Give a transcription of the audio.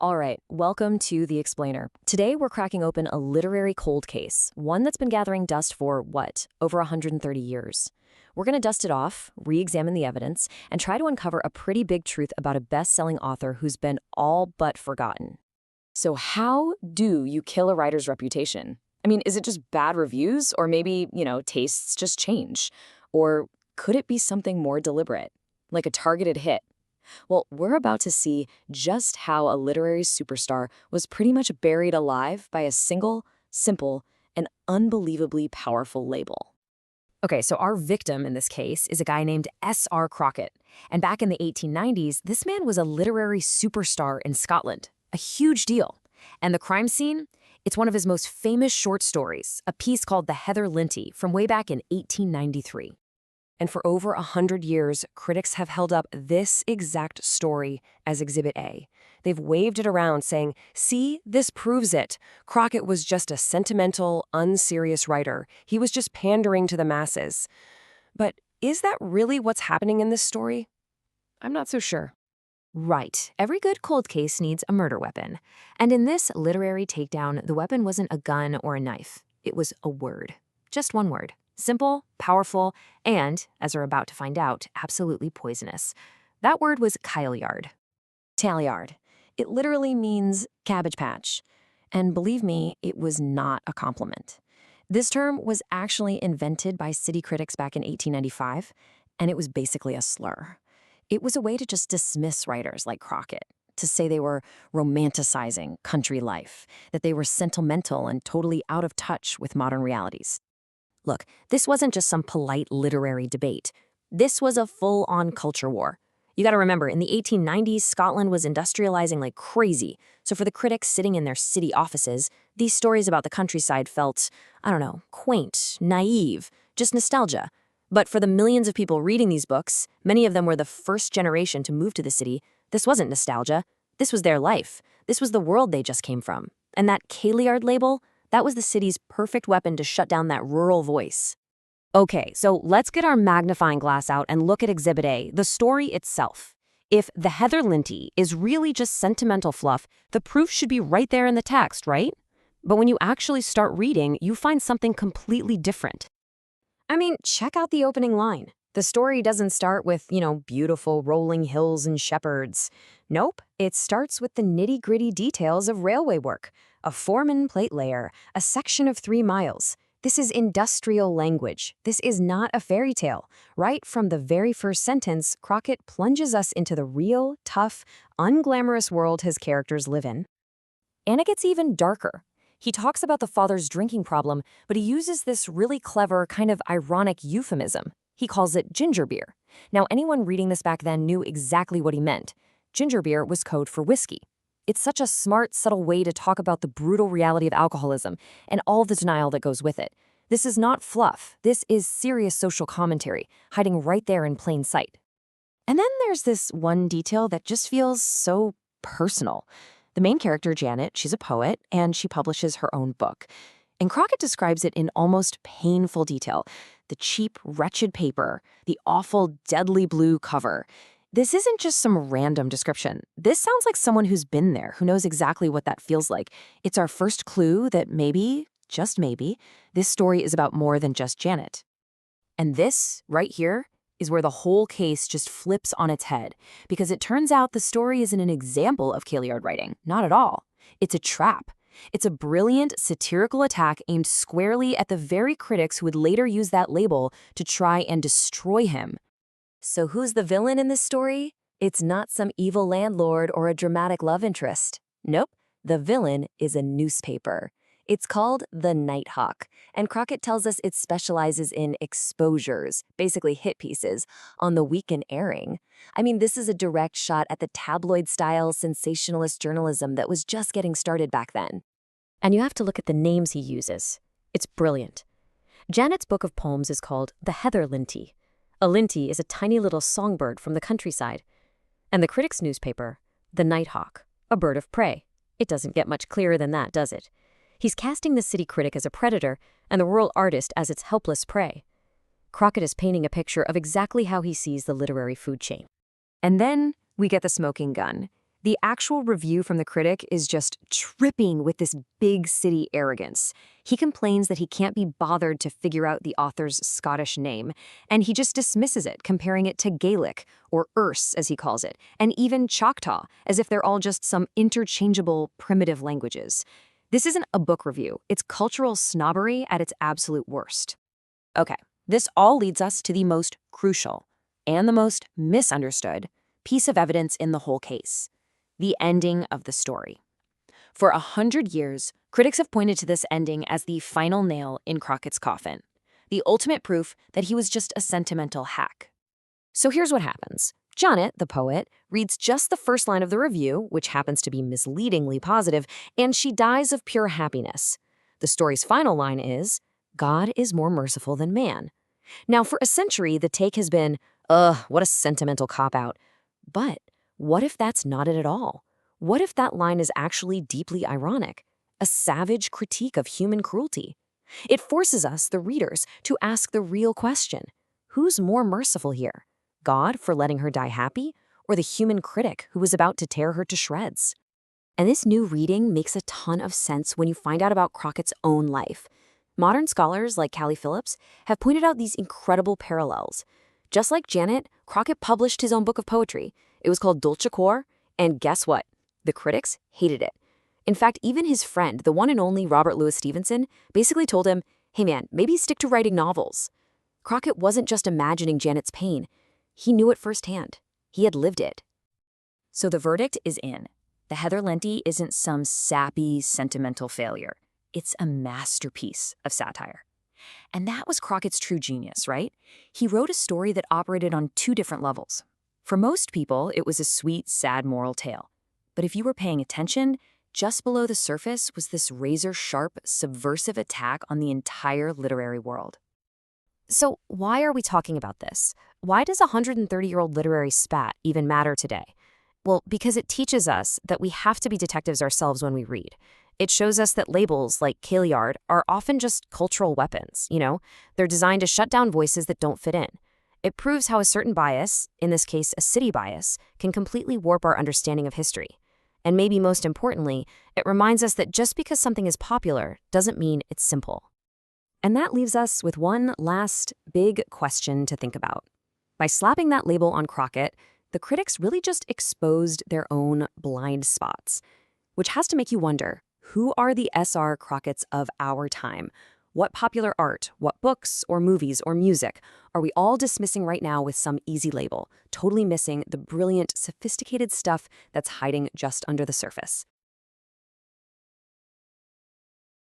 All right, welcome to The Explainer. Today we're cracking open a literary cold case, one that's been gathering dust for, over 130 years. We're going to dust it off, re-examine the evidence, and try to uncover a pretty big truth about a best-selling author who's been all but forgotten. So how do you kill a writer's reputation? I mean, is it just bad reviews, or maybe, tastes just change? Or could it be something more deliberate, like a targeted hit? Well, we're about to see just how a literary superstar was pretty much buried alive by a single, simple, and unbelievably powerful label. Okay, so our victim in this case is a guy named S.R.Crockett. And back in the 1890s, this man was a literary superstar in Scotland, a huge deal. And the crime scene? It's one of his most famous short stories, a piece called The Heather Lintie from way back in 1893. And for over 100 years, critics have held up this exact story as Exhibit A. They've waved it around saying, see, this proves it. Crockett was just a sentimental, unserious writer. He was just pandering to the masses. But is that really what's happening in this story? I'm not so sure. Right. Every good cold case needs a murder weapon. And in this literary takedown, the weapon wasn't a gun or a knife. It was a word. Just one word. Simple, powerful, and, as we're about to find out, absolutely poisonous. That word was Kailyard. Kailyard. It literally means cabbage patch. And believe me, it was not a compliment. This term was actually invented by city critics back in 1895, and it was basically a slur. It was a way to just dismiss writers like Crockett, to say they were romanticizing country life, that they were sentimental and totally out of touch with modern realities. Look, this wasn't just some polite literary debate. This was a full-on culture war. You gotta remember, in the 1890s, Scotland was industrializing like crazy. So for the critics sitting in their city offices, these stories about the countryside felt, quaint, naive, just nostalgia. But for the millions of people reading these books, many of them were the first generation to move to the city, this wasn't nostalgia. This was their life. This was the world they just came from. And that Kailyard label, that was the city's perfect weapon to shut down that rural voice. Okay, so let's get our magnifying glass out and look at Exhibit A, the story itself. If The Heather Lintie is really just sentimental fluff, the proof should be right there in the text, right? But when you actually start reading, you find something completely different. I mean, check out the opening line. The story doesn't start with, beautiful rolling hills and shepherds. Nope, it starts with the nitty-gritty details of railway work. A foreman plate layer, a section of 3 miles. This is industrial language. This is not a fairy tale. Right from the very first sentence, Crockett plunges us into the real, tough, unglamorous world his characters live in. And it gets even darker. He talks about the father's drinking problem, but he uses this really clever, kind of ironic euphemism. He calls it ginger beer. Now, anyone reading this back then knew exactly what he meant. Ginger beer was code for whiskey. It's such a smart, subtle way to talk about the brutal reality of alcoholism and all the denial that goes with it. This is not fluff. This is serious social commentary, hiding right there in plain sight. And then there's this one detail that just feels so personal. The main character, Janet, she's a poet, and she publishes her own book. And Crockett describes it in almost painful detail. The cheap, wretched paper, the awful, deadly blue cover. This isn't just some random description. This sounds like someone who's been there, who knows exactly what that feels like. It's our first clue that maybe, just maybe, this story is about more than just Janet. And this, right here, is where the whole case just flips on its head, because it turns out the story isn't an example of Kailyard writing, not at all. It's a trap. It's a brilliant, satirical attack aimed squarely at the very critics who would later use that label to try and destroy him. So who's the villain in this story? It's not some evil landlord or a dramatic love interest. Nope, the villain is a newspaper. It's called the Nighthawk, and Crockett tells us it specializes in exposures, basically hit pieces, on the week in airing. I mean, this is a direct shot at the tabloid-style sensationalist journalism that was just getting started back then. And you have to look at the names he uses. It's brilliant. Janet's book of poems is called The Heather Lintie. A lintie is a tiny little songbird from the countryside. And the critic's newspaper, the Nighthawk, a bird of prey. It doesn't get much clearer than that, does it? He's casting the city critic as a predator and the rural artist as its helpless prey. Crockett is painting a picture of exactly how he sees the literary food chain. And then we get the smoking gun. The actual review from the critic is just tripping with this big city arrogance. He complains that he can't be bothered to figure out the author's Scottish name, and he just dismisses it, comparing it to Gaelic, or Erse as he calls it, and even Choctaw, as if they're all just some interchangeable primitive languages. This isn't a book review, it's cultural snobbery at its absolute worst. Okay, this all leads us to the most crucial and the most misunderstood piece of evidence in the whole case: the ending of the story. For 100 years, critics have pointed to this ending as the final nail in Crockett's coffin, the ultimate proof that he was just a sentimental hack. So here's what happens. Janet, the poet, reads just the first line of the review, which happens to be misleadingly positive, and she dies of pure happiness. The story's final line is, "God is more merciful than man." Now, for a century, the take has been, ugh, what a sentimental cop-out. But what if that's not it at all? What if that line is actually deeply ironic, a savage critique of human cruelty? It forces us, the readers, to ask the real question. Who's more merciful here? God for letting her die happy, or the human critic who was about to tear her to shreds? And this new reading makes a ton of sense when you find out about Crockett's own life. Modern scholars like Callie Phillips have pointed out these incredible parallels. Just like Janet, Crockett published his own book of poetry. It was called Dulce Cor, and guess what? The critics hated it. In fact, even his friend, the one and only Robert Louis Stevenson, basically told him, hey man, maybe stick to writing novels. Crockett wasn't just imagining Janet's pain. He knew it firsthand. He had lived it. So the verdict is in. The Heather Lintie isn't some sappy, sentimental failure. It's a masterpiece of satire. And that was Crockett's true genius, right? He wrote a story that operated on two different levels. For most people, it was a sweet, sad moral tale. But if you were paying attention, just below the surface was this razor-sharp, subversive attack on the entire literary world. So why are we talking about this? Why does a 130-year-old literary spat even matter today? Well, because it teaches us that we have to be detectives ourselves when we read. It shows us that labels like Kailyard are often just cultural weapons, They're designed to shut down voices that don't fit in. It proves how a certain bias, in this case a city bias, can completely warp our understanding of history. And maybe most importantly, it reminds us that just because something is popular doesn't mean it's simple. And that leaves us with one last big question to think about. By slapping that label on Crockett, the critics really just exposed their own blind spots, which has to make you wonder, who are the S.R.Crocketts of our time? What popular art, what books or movies or music are we all dismissing right now with some easy label, totally missing the brilliant, sophisticated stuff that's hiding just under the surface?